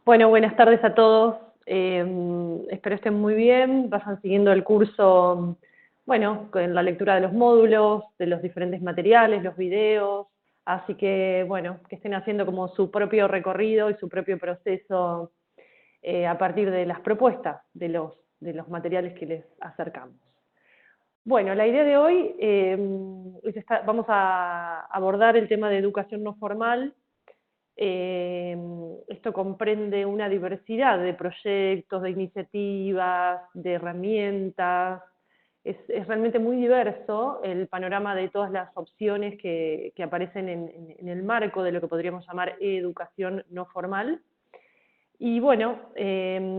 Bueno, buenas tardes a todos. Espero estén muy bien, vayan siguiendo el curso, bueno, con la lectura de los módulos, de los diferentes materiales, los videos, así que, bueno, que estén haciendo como su propio recorrido y su propio proceso a partir de las propuestas de los materiales que les acercamos. Bueno, la idea de hoy vamos a abordar el tema de educación no formal. Esto comprende una diversidad de proyectos, de iniciativas, de herramientas. Es realmente muy diverso el panorama de todas las opciones que aparecen en el marco de lo que podríamos llamar educación no formal. Y bueno,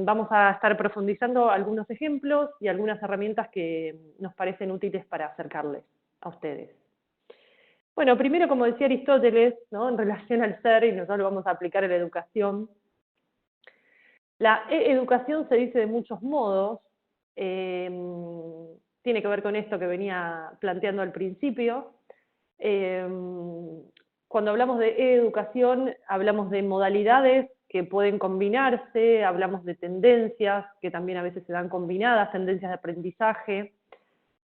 vamos a estar profundizando algunos ejemplos y algunas herramientas que nos parecen útiles para acercarles a ustedes. Bueno, primero, como decía Aristóteles, ¿no?, en relación al ser, y nosotros lo vamos a aplicar en la educación, la educación se dice de muchos modos, tiene que ver con esto que venía planteando al principio. Cuando hablamos de educación, hablamos de modalidades que pueden combinarse, hablamos de tendencias que también a veces se dan combinadas, tendencias de aprendizaje.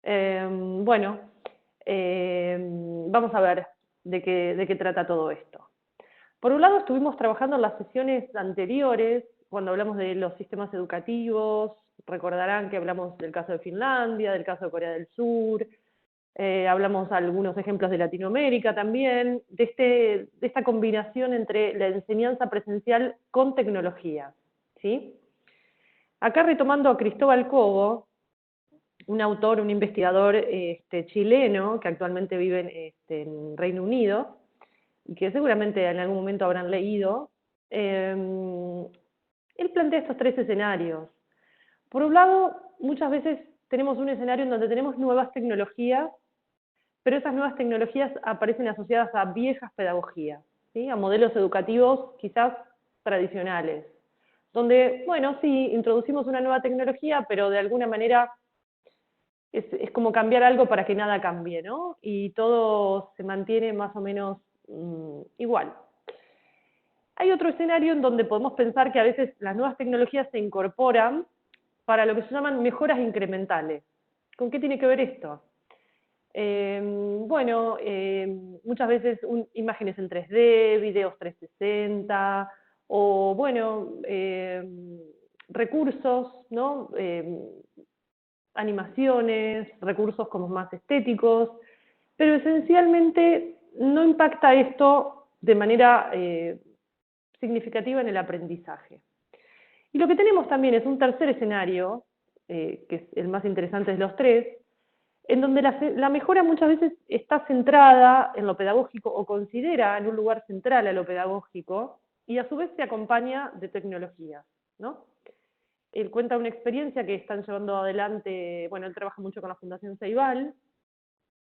Bueno, vamos a ver de qué trata todo esto. Por un lado, estuvimos trabajando en las sesiones anteriores, cuando hablamos de los sistemas educativos. Recordarán que hablamos del caso de Finlandia, del caso de Corea del Sur, hablamos algunos ejemplos de Latinoamérica también, de esta combinación entre la enseñanza presencial con tecnología, ¿sí? Acá, retomando a Cristóbal Cobo, un autor, un investigador chileno que actualmente vive en Reino Unido, y que seguramente en algún momento habrán leído, él plantea estos tres escenarios. Por un lado, muchas veces tenemos un escenario en donde tenemos nuevas tecnologías, pero esas nuevas tecnologías aparecen asociadas a viejas pedagogías, ¿sí?, a modelos educativos quizás tradicionales, donde, bueno, sí, introducimos una nueva tecnología, pero de alguna manera es como cambiar algo para que nada cambie, ¿no? Y todo se mantiene más o menos igual. Hay otro escenario en donde podemos pensar que a veces las nuevas tecnologías se incorporan para lo que se llaman mejoras incrementales. ¿Con qué tiene que ver esto? Bueno, muchas veces imágenes en 3D, videos 360, o bueno, recursos, ¿no?, animaciones, recursos como más estéticos, pero esencialmente no impacta esto de manera significativa en el aprendizaje. Y lo que tenemos también es un tercer escenario, que es el más interesante de los tres, en donde la mejora muchas veces está centrada en lo pedagógico o considera en un lugar central a lo pedagógico y a su vez se acompaña de tecnologías, ¿no? Él cuenta una experiencia que están llevando adelante, bueno, él trabaja mucho con la Fundación Ceibal,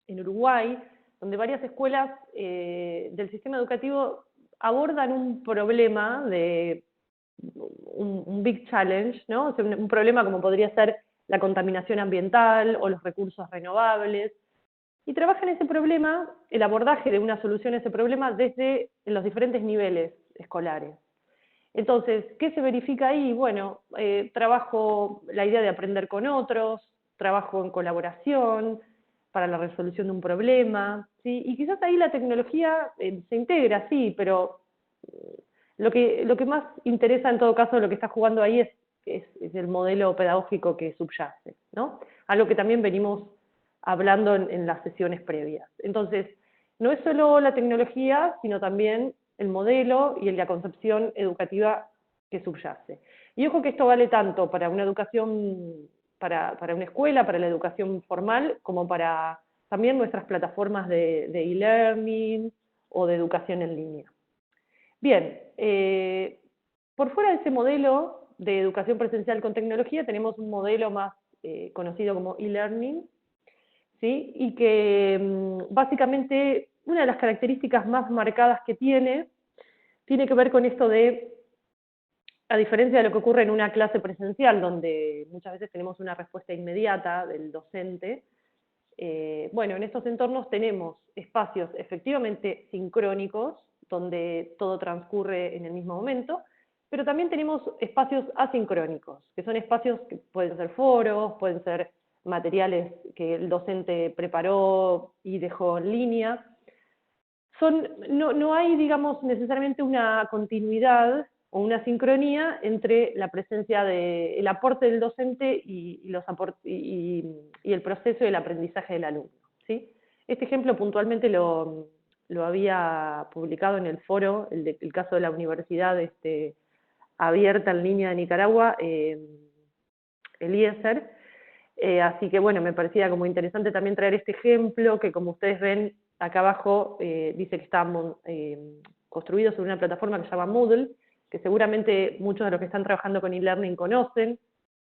en Uruguay, donde varias escuelas del sistema educativo abordan un problema de un big challenge, ¿no? O sea, un problema como podría ser la contaminación ambiental o los recursos renovables, y trabajan ese problema, el abordaje de una solución a ese problema desde los diferentes niveles escolares. Entonces, ¿qué se verifica ahí? Bueno, trabajo la idea de aprender con otros, trabajo en colaboración para la resolución de un problema, ¿sí? Y quizás ahí la tecnología se integra, sí, pero lo que más interesa en todo caso, lo que está jugando ahí es el modelo pedagógico que subyace, ¿no? Algo que también venimos hablando en las sesiones previas. Entonces, no es solo la tecnología, sino también el modelo y la concepción educativa que subyace. Y ojo que esto vale tanto para una educación, para una escuela, para la educación formal, como para también nuestras plataformas de e-learning o de educación en línea. Bien, por fuera de ese modelo de educación presencial con tecnología, tenemos un modelo más conocido como e-learning, ¿sí? Y que básicamente una de las características más marcadas que tiene que ver con esto de, a diferencia de lo que ocurre en una clase presencial, donde muchas veces tenemos una respuesta inmediata del docente, bueno, en estos entornos tenemos espacios efectivamente sincrónicos, donde todo transcurre en el mismo momento, pero también tenemos espacios asincrónicos, que son espacios que pueden ser foros, pueden ser materiales que el docente preparó y dejó en línea. No hay, digamos, necesariamente una continuidad o una sincronía entre la presencia el aporte del docente y el proceso del aprendizaje del alumno, ¿sí? Este ejemplo puntualmente lo había publicado en el foro, el caso de la Universidad Abierta en Línea de Nicaragua, Eliezer. Así que bueno, me parecía como interesante también traer este ejemplo, que como ustedes ven acá abajo dice que está construido sobre una plataforma que se llama Moodle, que seguramente muchos de los que están trabajando con e-learning conocen.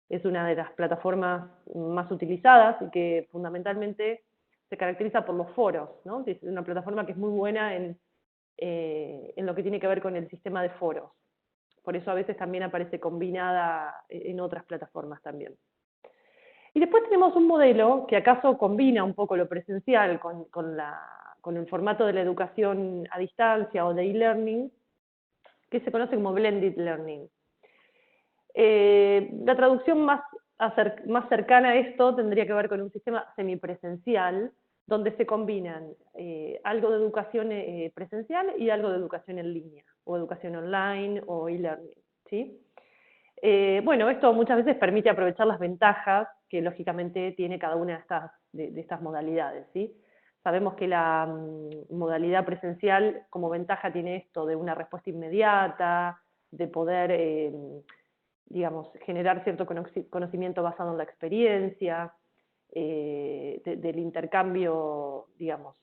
Es una de las plataformas más utilizadas y que fundamentalmente se caracteriza por los foros, ¿no? Es una plataforma que es muy buena en lo que tiene que ver con el sistema de foros. Por eso a veces también aparece combinada en otras plataformas también. Y después tenemos un modelo que acaso combina un poco lo presencial con el formato de la educación a distancia o de e-learning, que se conoce como blended learning. La traducción más cercana a esto tendría que ver con un sistema semipresencial, donde se combinan algo de educación presencial y algo de educación en línea, o educación online, o e-learning, ¿sí? Bueno, esto muchas veces permite aprovechar las ventajas que lógicamente tiene cada una de estas modalidades, ¿sí? Sabemos que la modalidad presencial como ventaja tiene esto de una respuesta inmediata, de poder, digamos, generar cierto conocimiento basado en la experiencia, del intercambio, digamos,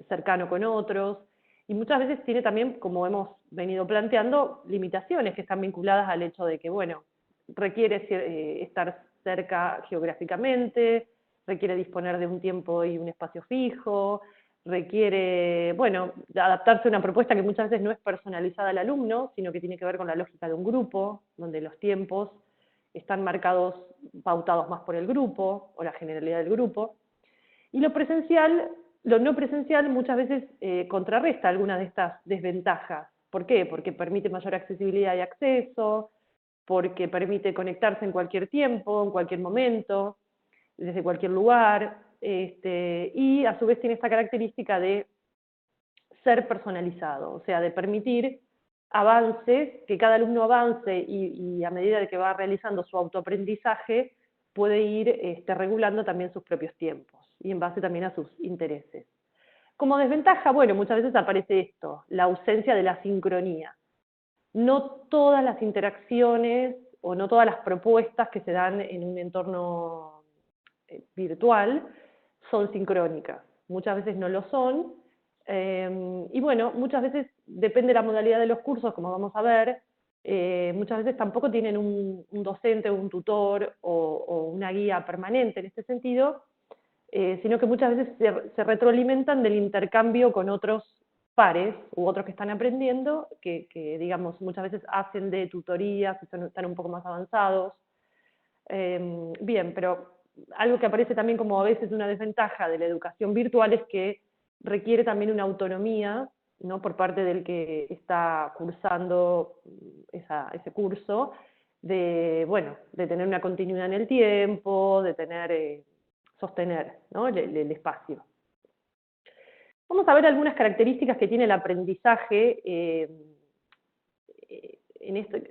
cercano con otros, y muchas veces tiene también, como hemos venido planteando, limitaciones que están vinculadas al hecho de que, bueno, requiere estar cerca geográficamente, requiere disponer de un tiempo y un espacio fijo, requiere, bueno, adaptarse a una propuesta que muchas veces no es personalizada al alumno, sino que tiene que ver con la lógica de un grupo, donde los tiempos están marcados, pautados más por el grupo, o la generalidad del grupo. Y lo no presencial muchas veces contrarresta algunas de estas desventajas. ¿Por qué? Porque permite mayor accesibilidad y acceso, porque permite conectarse en cualquier tiempo, en cualquier momento, desde cualquier lugar, y a su vez tiene esta característica de ser personalizado, o sea, de permitir avances, que cada alumno avance y a medida de que va realizando su autoaprendizaje, puede ir regulando también sus propios tiempos y en base también a sus intereses. Como desventaja, bueno, muchas veces aparece esto, la ausencia de la sincronía. No todas las interacciones o no todas las propuestas que se dan en un entorno virtual son sincrónicas. Muchas veces no lo son. Y bueno, muchas veces depende de la modalidad de los cursos, como vamos a ver, muchas veces tampoco tienen un docente, un tutor o una guía permanente en este sentido, sino que muchas veces se retroalimentan del intercambio con otros pares u otros que están aprendiendo, que digamos, muchas veces hacen de tutorías, están un poco más avanzados. Bien, pero algo que aparece también como a veces una desventaja de la educación virtual es que requiere también una autonomía, ¿no?, por parte del que está cursando ese curso, bueno, de tener una continuidad en el tiempo, de sostener, ¿no?, el espacio. Vamos a ver algunas características que tiene el aprendizaje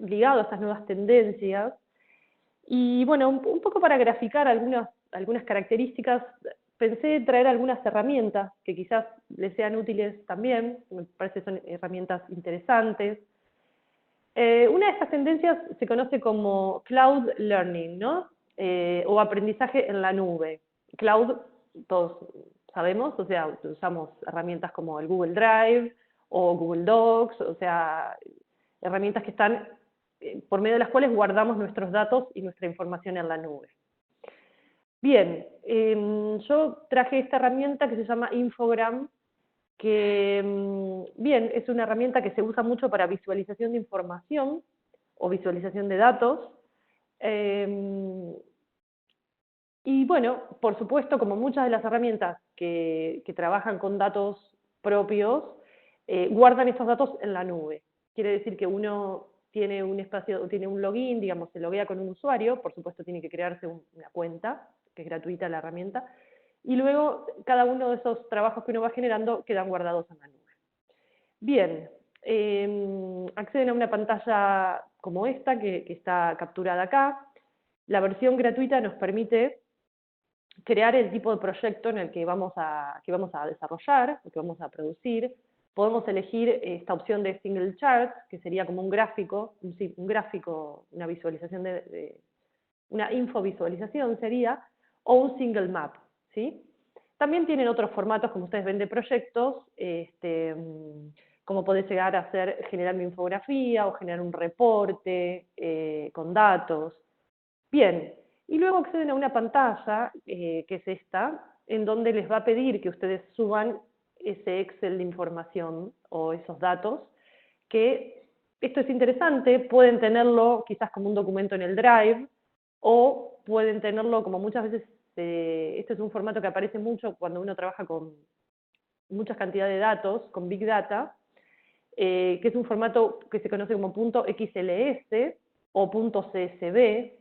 ligado a estas nuevas tendencias. Y bueno, un poco para graficar algunas características, pensé traer algunas herramientas que quizás les sean útiles también, me parece que son herramientas interesantes. Una de estas tendencias se conoce como Cloud Learning, ¿no? O aprendizaje en la nube. Cloud, todos sabemos, o sea, usamos herramientas como el Google Drive o Google Docs, o sea, herramientas que están por medio de las cuales guardamos nuestros datos y nuestra información en la nube. Bien, yo traje esta herramienta que se llama Infogram, que, bien, es una herramienta que se usa mucho para visualización de información o visualización de datos. Y bueno, por supuesto, como muchas de las herramientas que trabajan con datos propios, guardan estos datos en la nube. Quiere decir que uno tiene un espacio, tiene un login, digamos, se loguea con un usuario, por supuesto tiene que crearse una cuenta, que es gratuita la herramienta, y luego cada uno de esos trabajos que uno va generando quedan guardados en la nube. Bien, acceden a una pantalla como esta, que está capturada acá. La versión gratuita nos permite crear el tipo de proyecto en el que vamos a desarrollar, o que vamos a producir. Podemos elegir esta opción de single chart, que sería como un gráfico, una visualización una infovisualización sería, o un single map, ¿sí? También tienen otros formatos, como ustedes ven, de proyectos, como podés llegar a generar una infografía o generar un reporte con datos. Bien, y luego acceden a una pantalla, que es esta, en donde les va a pedir que ustedes suban ese Excel de información o esos datos, que esto es interesante, pueden tenerlo quizás como un documento en el Drive, o pueden tenerlo como muchas veces, este es un formato que aparece mucho cuando uno trabaja con muchas cantidades de datos, con Big Data, que es un formato que se conoce como .xls o .csv,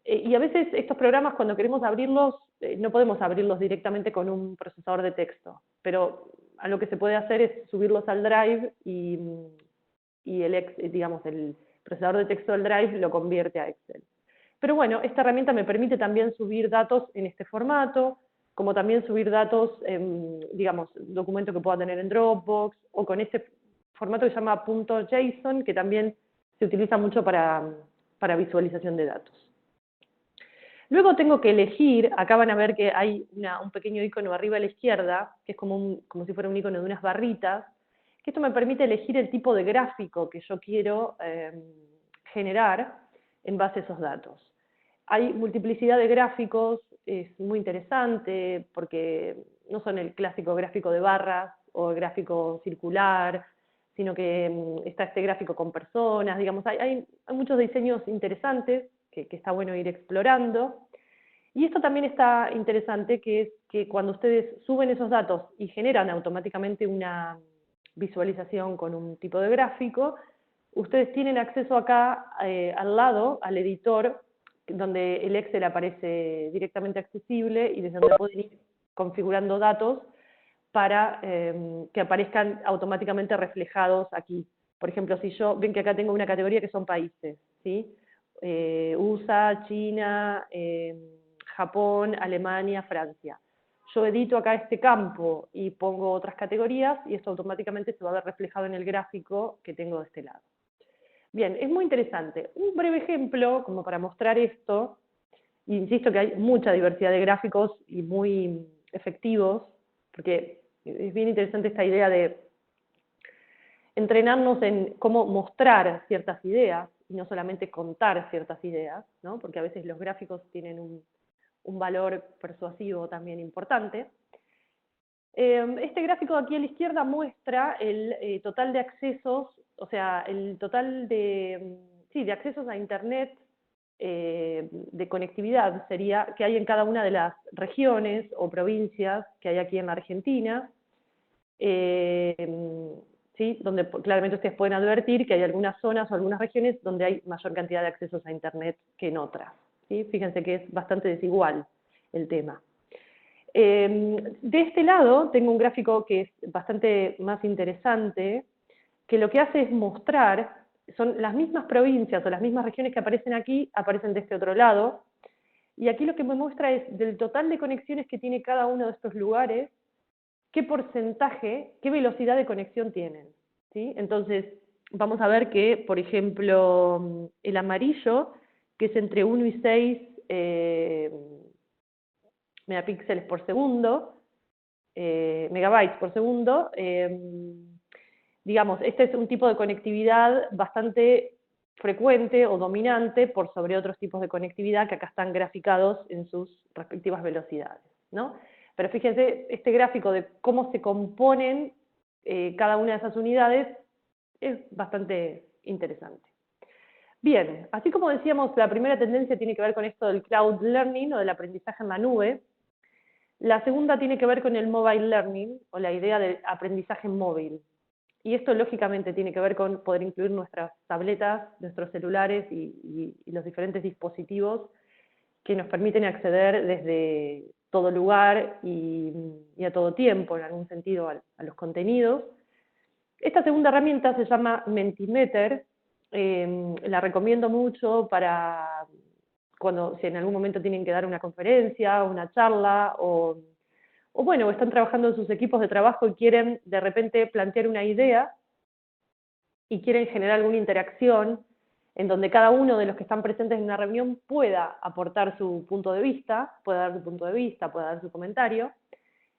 y a veces estos programas, cuando queremos abrirlos, no podemos abrirlos directamente con un procesador de texto, pero a lo que se puede hacer es subirlos al Drive y digamos, el procesador de texto del Drive lo convierte a Excel. Pero bueno, esta herramienta me permite también subir datos en este formato, como también subir datos en, digamos, documento que pueda tener en Dropbox, o con este formato que se llama .json, que también se utiliza mucho para visualización de datos. Luego tengo que elegir, acá van a ver que hay un pequeño icono arriba a la izquierda, que es como si fuera un icono de unas barritas, que esto me permite elegir el tipo de gráfico que yo quiero generar en base a esos datos. Hay multiplicidad de gráficos, es muy interesante, porque no son el clásico gráfico de barras o el gráfico circular, sino que está este gráfico con personas, digamos, hay muchos diseños interesantes que está bueno ir explorando. Y esto también está interesante, que es que cuando ustedes suben esos datos y generan automáticamente una visualización con un tipo de gráfico, ustedes tienen acceso acá al lado, al editor, donde el Excel aparece directamente accesible y desde donde pueden ir configurando datos para que aparezcan automáticamente reflejados aquí. Por ejemplo, si ven que acá tengo una categoría que son países, ¿sí? USA, China, Japón, Alemania, Francia. Yo edito acá este campo y pongo otras categorías y esto automáticamente se va a ver reflejado en el gráfico que tengo de este lado. Bien, es muy interesante. Un breve ejemplo, como para mostrar esto, y insisto que hay mucha diversidad de gráficos y muy efectivos, porque es bien interesante esta idea de entrenarnos en cómo mostrar ciertas ideas, y no solamente contar ciertas ideas, ¿no? Porque a veces los gráficos tienen un valor persuasivo también importante. Este gráfico de aquí a la izquierda muestra el total de accesos, o sea, el total de accesos a Internet, de conectividad sería, que hay en cada una de las regiones o provincias que hay aquí en la Argentina, ¿sí? Donde claramente ustedes pueden advertir que hay algunas zonas o algunas regiones donde hay mayor cantidad de accesos a Internet que en otras, ¿sí? Fíjense que es bastante desigual el tema. De este lado tengo un gráfico que es bastante más interesante, que lo que hace es mostrar, son las mismas provincias o las mismas regiones que aparecen aquí, aparecen de este otro lado, y aquí lo que me muestra es del total de conexiones que tiene cada uno de estos lugares, qué porcentaje, qué velocidad de conexión tienen, ¿sí? Entonces, vamos a ver que, por ejemplo, el amarillo, que es entre 1 y 6 megapíxeles por segundo, megabytes por segundo, digamos, este es un tipo de conectividad bastante frecuente o dominante por sobre otros tipos de conectividad que acá están graficados en sus respectivas velocidades, ¿no? Pero fíjense, este gráfico de cómo se componen cada una de esas unidades es bastante interesante. Bien, así como decíamos, la primera tendencia tiene que ver con esto del cloud learning o del aprendizaje en la nube. La segunda tiene que ver con el mobile learning o la idea del aprendizaje móvil. y esto lógicamente tiene que ver con poder incluir nuestras tabletas, nuestros celulares y los diferentes dispositivos que nos permiten acceder desde todo lugar y a todo tiempo, en algún sentido, a los contenidos. Esta segunda herramienta se llama Mentimeter, la recomiendo mucho para si en algún momento tienen que dar una conferencia, una charla, o bueno, están trabajando en sus equipos de trabajo y quieren de repente plantear una idea y quieren generar alguna interacción en donde cada uno de los que están presentes en una reunión pueda aportar su punto de vista, pueda dar su punto de vista, pueda dar su comentario.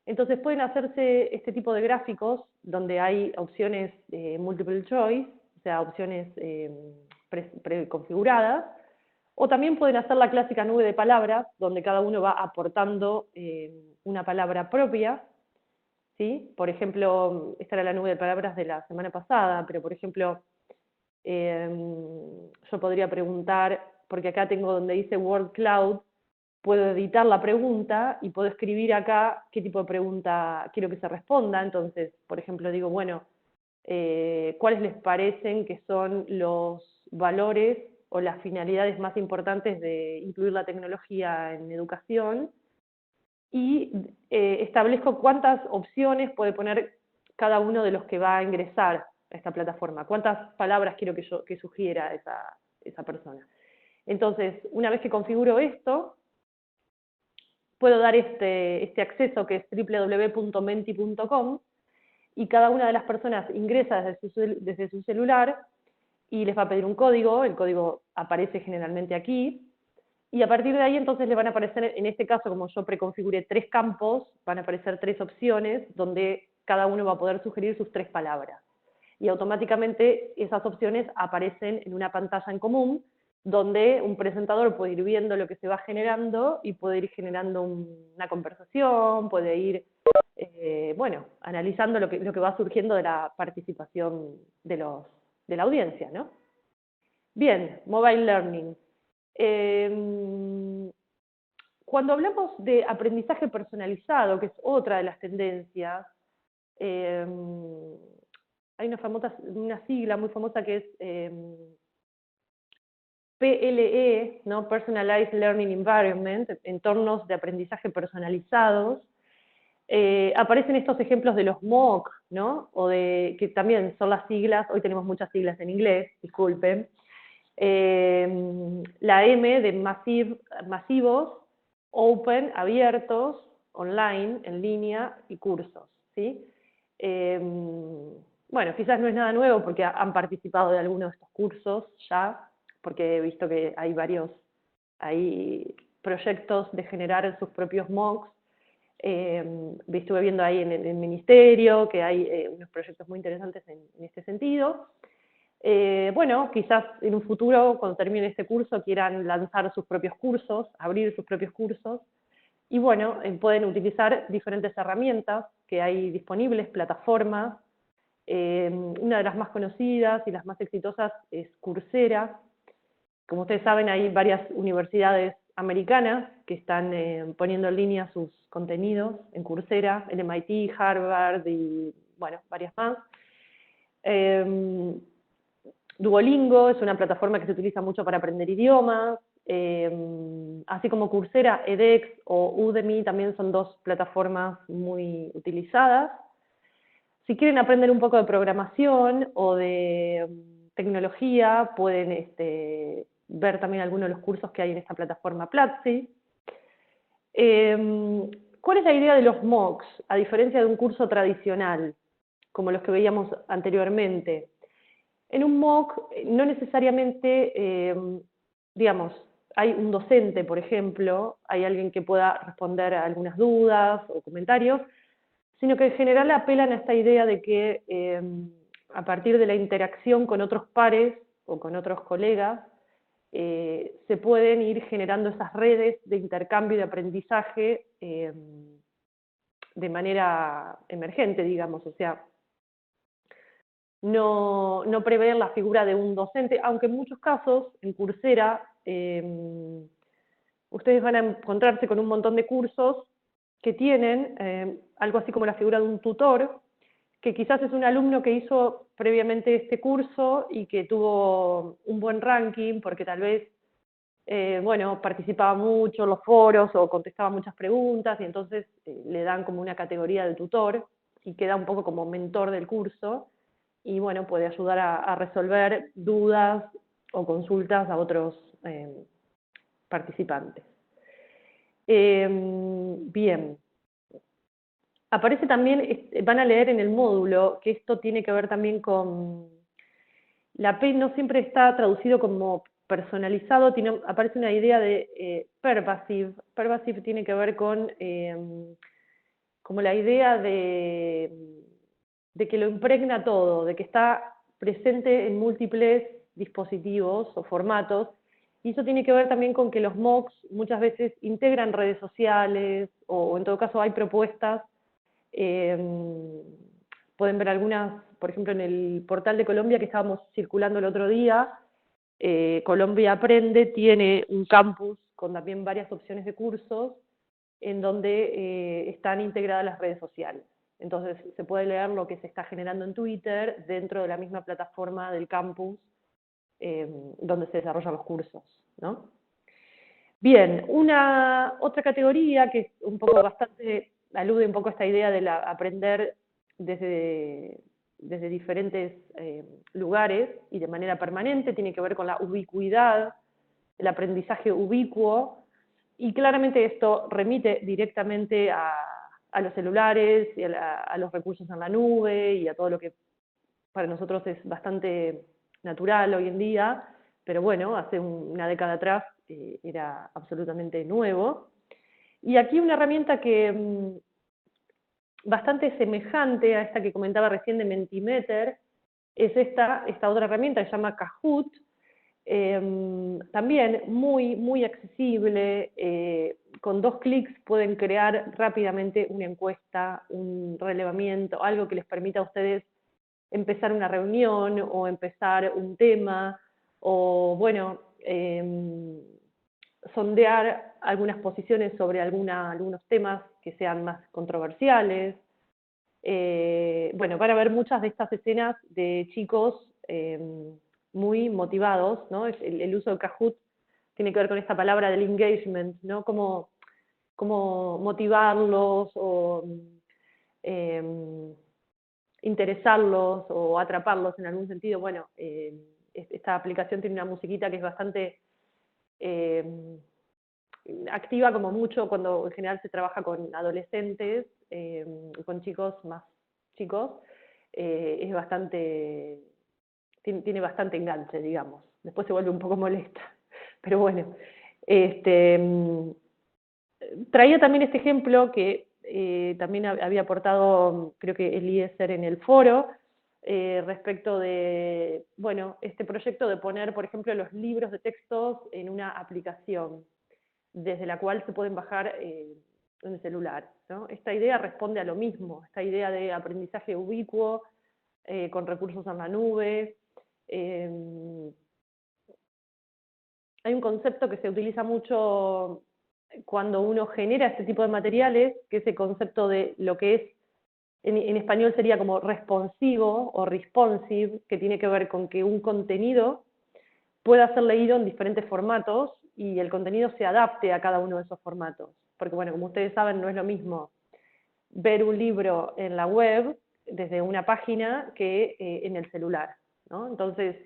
Entonces pueden hacerse este tipo de gráficos donde hay opciones multiple choice, o sea, opciones preconfiguradas, o también pueden hacer la clásica nube de palabras, donde cada uno va aportando una palabra propia, ¿sí? Por ejemplo, esta era la nube de palabras de la semana pasada, pero por ejemplo, yo podría preguntar, porque acá tengo donde dice Word Cloud, puedo editar la pregunta y puedo escribir acá qué tipo de pregunta quiero que se responda. Entonces, por ejemplo, digo, bueno, ¿cuáles les parecen que son los valores o las finalidades más importantes de incluir la tecnología en educación? Y establezco cuántas opciones puede poner cada uno de los que va a ingresar a esta plataforma, cuántas palabras quiero que sugiera esa persona. Entonces, una vez que configuro esto, puedo dar este acceso que es www.menti.com, y cada una de las personas ingresa desde su celular y les va a pedir un código, el código aparece generalmente aquí, y a partir de ahí entonces le van a aparecer, en este caso como yo preconfiguré 3 campos, van a aparecer 3 opciones donde cada uno va a poder sugerir sus 3 palabras. Y automáticamente esas opciones aparecen en una pantalla en común, donde un presentador puede ir viendo lo que se va generando y puede ir generando una conversación, puede ir, bueno, analizando lo que va surgiendo de la participación de la audiencia, ¿no? Bien, Mobile Learning. Cuando hablamos de aprendizaje personalizado, que es otra de las tendencias, hay una sigla muy famosa que es PLE, ¿no? Personalized Learning Environment, entornos de aprendizaje personalizados. Aparecen estos ejemplos de los MOOC, ¿no? Que también son las siglas, hoy tenemos muchas siglas en inglés, disculpen. La M de masivos, open, abiertos, online, en línea, y cursos, ¿sí? Bueno, quizás no es nada nuevo porque han participado de algunos de estos cursos ya, porque he visto que hay proyectos de generar sus propios MOOCs. Estuve viendo ahí en el ministerio que hay unos proyectos muy interesantes en este sentido. Bueno, quizás en un futuro, cuando termine este curso, quieran lanzar sus propios cursos, abrir sus propios cursos, y bueno, pueden utilizar diferentes herramientas que hay disponibles, plataformas. Una de las más conocidas y las más exitosas es Coursera. Como ustedes saben, hay varias universidades americanas que están poniendo en línea sus contenidos en Coursera, el MIT, Harvard y, bueno, varias más. Duolingo es una plataforma que se utiliza mucho para aprender idiomas, así como Coursera, edX o Udemy también son 2 plataformas muy utilizadas. Si quieren aprender un poco de programación o de tecnología, pueden ver también algunos de los cursos que hay en esta plataforma Platzi. ¿Cuál es la idea de los MOOCs, a diferencia de un curso tradicional, como los que veíamos anteriormente? En un MOOC no necesariamente, digamos, hay un docente, por ejemplo, hay alguien que pueda responder a algunas dudas o comentarios, sino que en general apelan a esta idea de que a partir de la interacción con otros pares o con otros colegas, se pueden ir generando esas redes de intercambio y de aprendizaje de manera emergente, digamos, o sea, no prever la figura de un docente, aunque en muchos casos, en Coursera, ustedes van a encontrarse con un montón de cursos que tienen algo así como la figura de un tutor, que quizás es un alumno que hizo previamente este curso y que tuvo un buen ranking porque tal vez, bueno, participaba mucho en los foros o contestaba muchas preguntas y entonces le dan como una categoría de tutor y queda un poco como mentor del curso y bueno, puede ayudar a resolver dudas o consultas a otros participantes. Bien. Aparece también, van a leer en el módulo, que esto tiene que ver también con... La P no siempre está traducido como personalizado, aparece una idea de pervasive. Pervasive tiene que ver con como la idea de que lo impregna todo, de que está presente en múltiples dispositivos o formatos, y eso tiene que ver también con que los MOOCs muchas veces integran redes sociales, o en todo caso hay propuestas. Pueden ver algunas, por ejemplo, en el portal de Colombia que estábamos circulando el otro día, Colombia Aprende tiene un campus con también varias opciones de cursos en donde están integradas las redes sociales. Entonces se puede leer lo que se está generando en Twitter dentro de la misma plataforma del campus donde se desarrollan los cursos, ¿no? Bien, otra categoría que es un poco bastante, alude un poco a esta idea de aprender desde diferentes lugares y de manera permanente, tiene que ver con la ubicuidad, el aprendizaje ubicuo, y claramente esto remite directamente a los celulares, y a los recursos en la nube, y a todo lo que para nosotros es bastante natural hoy en día, pero bueno, hace una década atrás era absolutamente nuevo. Y aquí una herramienta que bastante semejante a esta que comentaba recién de Mentimeter, es esta otra herramienta que se llama Kahoot, también muy accesible, con 2 clics pueden crear rápidamente una encuesta, un relevamiento, algo que les permita a ustedes empezar una reunión o empezar un tema, o bueno, sondear algunas posiciones sobre algunos temas que sean más controversiales. Bueno, van a ver muchas de estas escenas de chicos muy motivados, ¿no? El uso de Kahoot tiene que ver con esta palabra del engagement, ¿no? Cómo motivarlos o interesarlos o atraparlos en algún sentido. Bueno, esta aplicación tiene una musiquita que es bastante activa, como mucho cuando en general se trabaja con adolescentes, con chicos más chicos, es bastante, tiene bastante enganche, digamos. Después se vuelve un poco molesta, pero bueno. Traía también este ejemplo que también había aportado, creo que Eliezer en el foro, respecto de, bueno, este proyecto de poner, por ejemplo, los libros de textos en una aplicación, desde la cual se pueden bajar en el celular, ¿no? Esta idea responde a lo mismo, esta idea de aprendizaje ubicuo, con recursos en la nube. Hay un concepto que se utiliza mucho cuando uno genera este tipo de materiales, que es el concepto de lo que es, en español sería como responsivo o responsive, que tiene que ver con que un contenido pueda ser leído en diferentes formatos y el contenido se adapte a cada uno de esos formatos. Porque bueno, como ustedes saben, no es lo mismo ver un libro en la web desde una página que en el celular, ¿no? Entonces,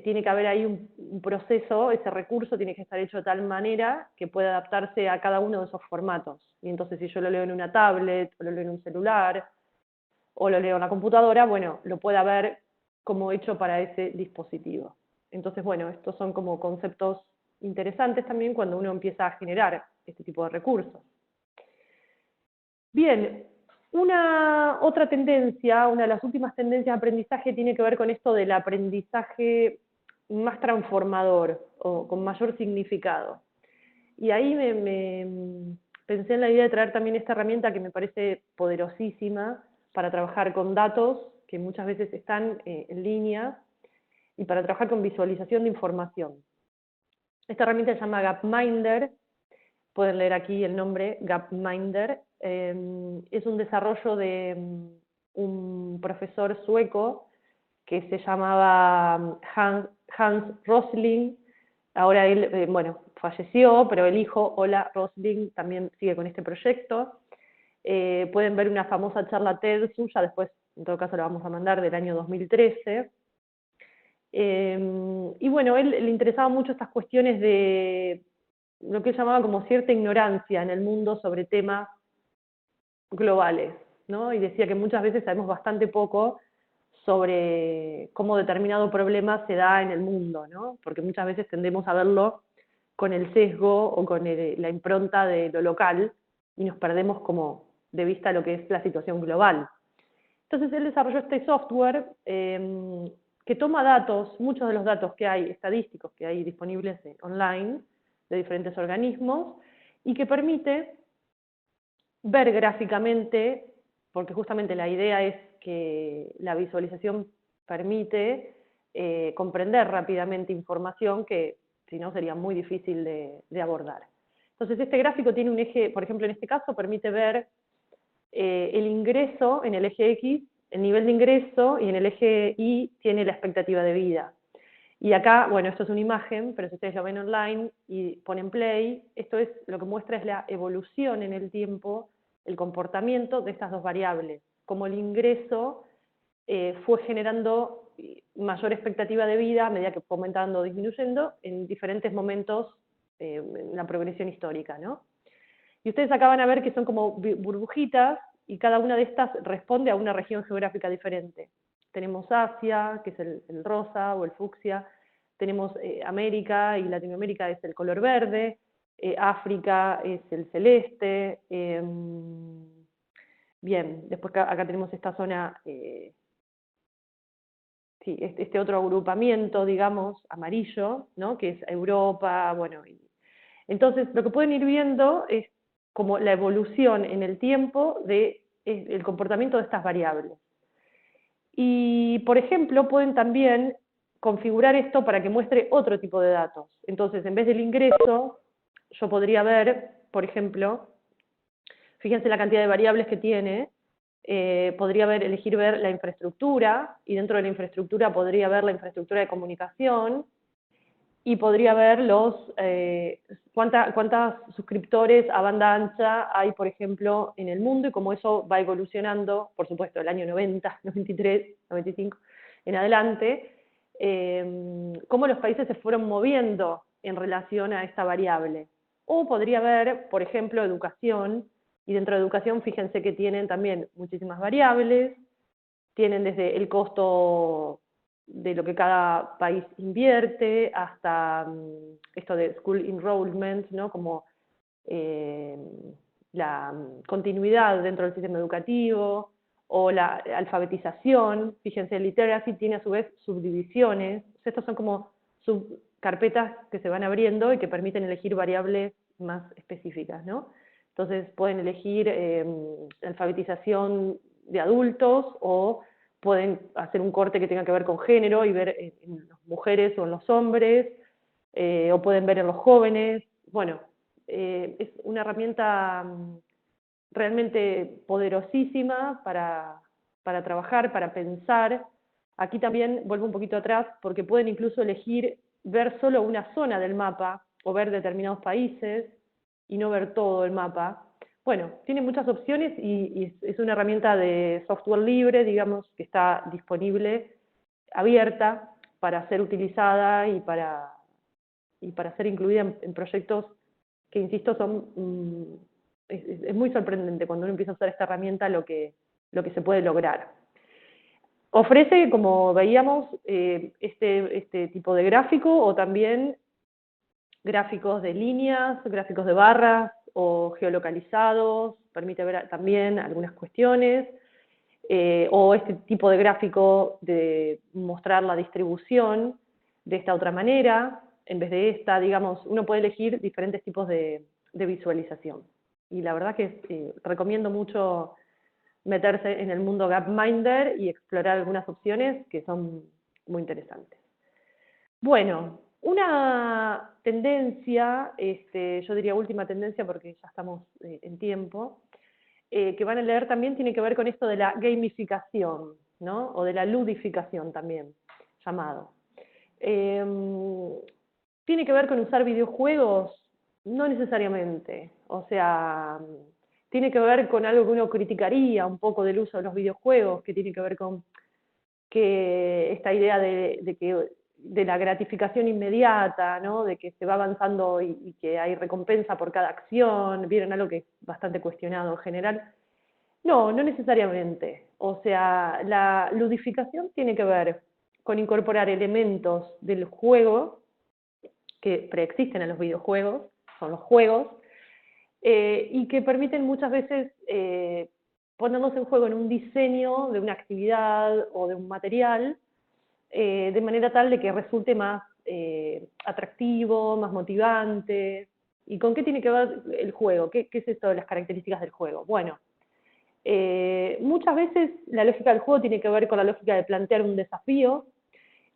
tiene que haber ahí un proceso, ese recurso tiene que estar hecho de tal manera que pueda adaptarse a cada uno de esos formatos. Y entonces si yo lo leo en una tablet, o lo leo en un celular, o lo leo en la computadora, bueno, lo pueda ver como hecho para ese dispositivo. Entonces, bueno, estos son como conceptos interesantes también cuando uno empieza a generar este tipo de recursos. Bien, otra tendencia, una de las últimas tendencias de aprendizaje tiene que ver con esto del aprendizaje más transformador o con mayor significado. Y ahí pensé en la idea de traer también esta herramienta que me parece poderosísima para trabajar con datos que muchas veces están en línea y para trabajar con visualización de información. Esta herramienta se llama Gapminder. Pueden leer aquí el nombre, Gapminder. Es un desarrollo de un profesor sueco que se llamaba Hans Rosling. Ahora él, bueno, falleció, pero el hijo, Ola Rosling, también sigue con este proyecto. Pueden ver una famosa charla TED suya, después en todo caso la vamos a mandar, del año 2013. Y bueno, él le interesaba mucho estas cuestiones de lo que él llamaba como cierta ignorancia en el mundo sobre temas globales, ¿no? Y decía que muchas veces sabemos bastante poco sobre cómo determinado problema se da en el mundo, ¿no? Porque muchas veces tendemos a verlo con el sesgo o con la impronta de lo local y nos perdemos como de vista lo que es la situación global. Entonces él desarrolló este software que toma datos, muchos de los datos que hay, estadísticos que hay disponibles online, de diferentes organismos, y que permite ver gráficamente, porque justamente la idea es que la visualización permite comprender rápidamente información que si no sería muy difícil de abordar. Entonces este gráfico tiene un eje, por ejemplo en este caso permite ver el ingreso en el eje X, el nivel de ingreso, y en el eje Y tiene la expectativa de vida. Y acá, bueno, esto es una imagen, pero si ustedes lo ven online y ponen play, esto es lo que muestra es la evolución en el tiempo, el comportamiento de estas dos variables, como el ingreso fue generando mayor expectativa de vida a medida que fue aumentando o disminuyendo en diferentes momentos en la progresión histórica, ¿no? Y ustedes acá van a ver que son como burbujitas y cada una de estas responde a una región geográfica diferente. Tenemos Asia, que es el rosa o el fucsia, tenemos América y Latinoamérica es el color verde, África es el celeste, bien, después acá tenemos esta zona, sí, este otro agrupamiento, digamos, amarillo, ¿no? Que es Europa, bueno. Entonces, lo que pueden ir viendo es como la evolución en el tiempo del comportamiento de estas variables. Y, por ejemplo, pueden también configurar esto para que muestre otro tipo de datos. Entonces, en vez del ingreso, yo podría ver, por ejemplo, fíjense la cantidad de variables que tiene, podría elegir ver la infraestructura, y dentro de la infraestructura podría ver la infraestructura de comunicación, y podría ver cuántos suscriptores a banda ancha hay, por ejemplo, en el mundo, y cómo eso va evolucionando, por supuesto, el año 90, 93, 95, en adelante, cómo los países se fueron moviendo en relación a esta variable. O podría ver, por ejemplo, educación, y dentro de educación, fíjense que tienen también muchísimas variables, tienen desde el costo de lo que cada país invierte, hasta esto de school enrollment, ¿no? Como la continuidad dentro del sistema educativo, o la alfabetización. Fíjense, el literacy tiene a su vez subdivisiones. Estos son como subcarpetas que se van abriendo y que permiten elegir variables más específicas, ¿no? Entonces pueden elegir alfabetización de adultos, o pueden hacer un corte que tenga que ver con género y ver en las mujeres o en los hombres, o pueden ver en los jóvenes. Bueno, es una herramienta realmente poderosísima para trabajar, para pensar. Aquí también vuelvo un poquito atrás, porque pueden incluso elegir ver solo una zona del mapa, o ver determinados países, y no ver todo el mapa. Bueno, tiene muchas opciones y es una herramienta de software libre, digamos, que está disponible, abierta, para ser utilizada y para ser incluida en proyectos que, insisto, es muy sorprendente cuando uno empieza a usar esta herramienta lo que se puede lograr. Ofrece, como veíamos, este tipo de gráfico, o también gráficos de líneas, gráficos de barras o geolocalizados, permite ver también algunas cuestiones, o este tipo de gráfico de mostrar la distribución de esta otra manera, en vez de esta, digamos, uno puede elegir diferentes tipos de visualización. Y la verdad que recomiendo mucho meterse en el mundo Gapminder y explorar algunas opciones que son muy interesantes. Bueno, una tendencia, yo diría última tendencia porque ya estamos en tiempo, que van a leer también tiene que ver con esto de la gamificación, ¿no? O de la ludificación también, llamado. ¿Tiene que ver con usar videojuegos? No necesariamente. O sea, tiene que ver con algo que uno criticaría un poco del uso de los videojuegos, que tiene que ver con que esta idea de la gratificación inmediata, ¿no? De que se va avanzando y que hay recompensa por cada acción, vieron algo que es bastante cuestionado en general. No, no necesariamente. O sea, la ludificación tiene que ver con incorporar elementos del juego que preexisten en los videojuegos, son los juegos, y que permiten muchas veces ponernos en juego en un diseño de una actividad o de un material, de manera tal de que resulte más atractivo, más motivante. ¿Y con qué tiene que ver el juego? ¿Qué es esto de las características del juego? Bueno, muchas veces la lógica del juego tiene que ver con la lógica de plantear un desafío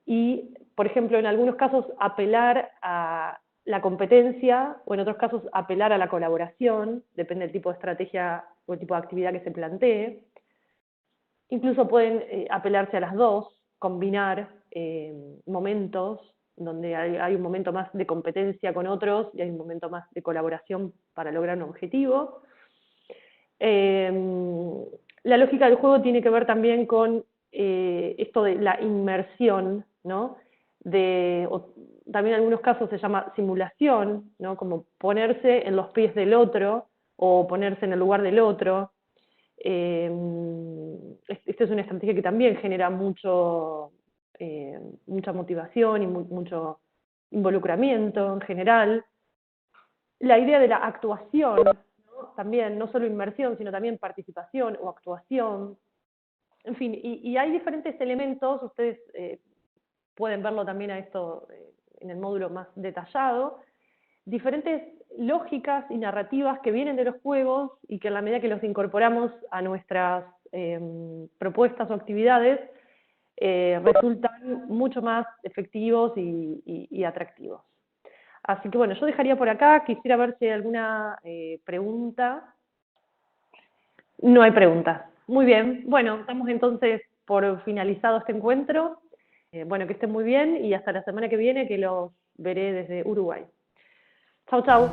y, por ejemplo, en algunos casos apelar a la competencia o en otros casos apelar a la colaboración, depende del tipo de estrategia o el tipo de actividad que se plantee. Incluso pueden apelarse a las dos, combinar momentos donde hay un momento más de competencia con otros y hay un momento más de colaboración para lograr un objetivo. La lógica del juego tiene que ver también con esto de la inmersión, ¿no? También en algunos casos se llama simulación, ¿no? Como ponerse en los pies del otro o ponerse en el lugar del otro. Esta es una estrategia que también genera mucha motivación y mucho involucramiento en general. La idea de la actuación, ¿no? También, no solo inmersión, sino también participación o actuación. En fin, y hay diferentes elementos, ustedes pueden verlo también a esto en el módulo más detallado, diferentes lógicas y narrativas que vienen de los juegos y que en la medida que los incorporamos a nuestras propuestas o actividades, resultan mucho más efectivos y atractivos. Así que bueno, yo dejaría por acá, quisiera ver si hay alguna pregunta. No hay preguntas. Muy bien, bueno, estamos entonces por finalizado este encuentro. Bueno, que estén muy bien y hasta la semana que viene que los veré desde Uruguay. Chau, chau.